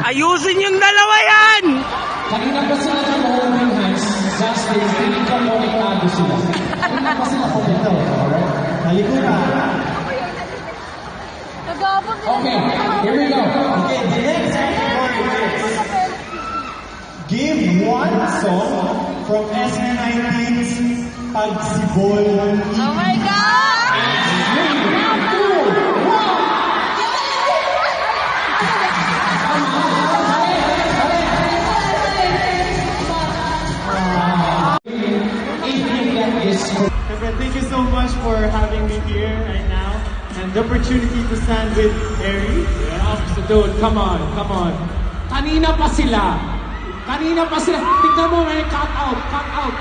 Ayusin yung dalawa yan! Kanina pa sila ng holding hands, Justin, hindi ka konektado sila. Kanina pa sila konektado, alright? Halikunan. Okay, here we go. Okay, the next category is give one song from SB19's Pagsibol. Oh my God! Thank you so much for having me here right now and the opportunity to stand with Harry. Yeah, so dude, come on, come on. Kanina pa sila. Tignan mo, may cut out, oh, cut out.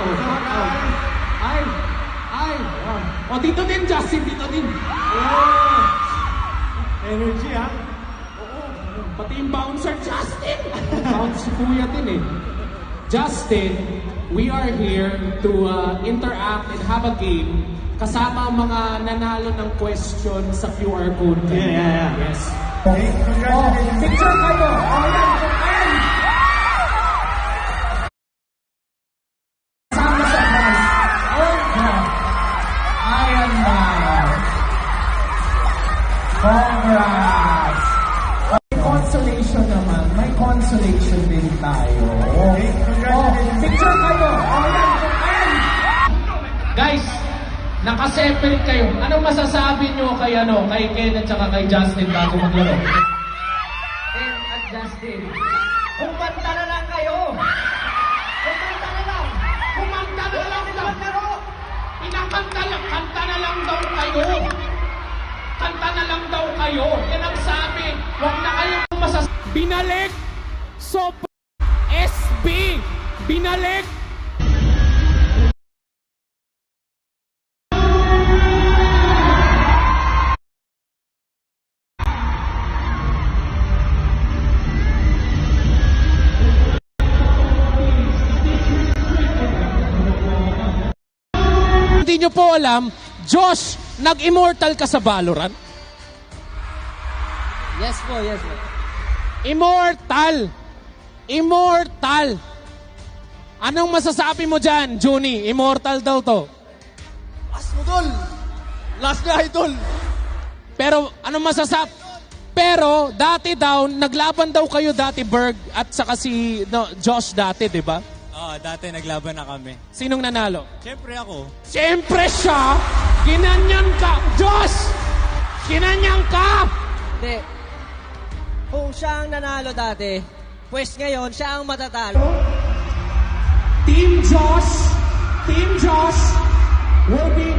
Ay. O, dito din, Justin, dito din. Energy, ha? Oo, pati yung bouncer, Justin. Bounce si Kuya din eh. Justin, we are here to interact and have a game kasama ang mga nanalo ng question sa QR code. Yeah. Yes. Okay, congratulations. Picture kayo. Congrats! May consolation naman. May consolation din tayo. Okay, congratulations. Picture kayo. Guys, naka-separate kayo. Anong masasabi nyo kay Ken at saka kay Justin bago maglaro? Ken at Justin, kumanta na lang kayo. Kumanta na lang. Kumanta na lang daw. Pinakanta lang. Kanta na lang daw kayo. Kanta na lang daw kayo. Yan ang sabi. Huwag na kayong masasabi. Binalik. SB. Binalik. Hindi nyo po alam, Josh, nag-immortal ka sa Valorant? Yes po. Immortal! Anong masasabi mo dyan, Juni? Immortal daw to. Last mo, Dol. Last na, Idol. Pero, anong masasabi? Pero, dati daw, naglaban daw kayo dati, Berg, at saka si Josh dati, di ba? Oo, dati naglaban na kami. Sinong nanalo? Siyempre ako. Siyempre siya! Ginanyan ka! Josh! Ginanyan ka! Hindi. Kung siya ang nanalo dati, pues ngayon, siya ang matatalo. Team Josh will be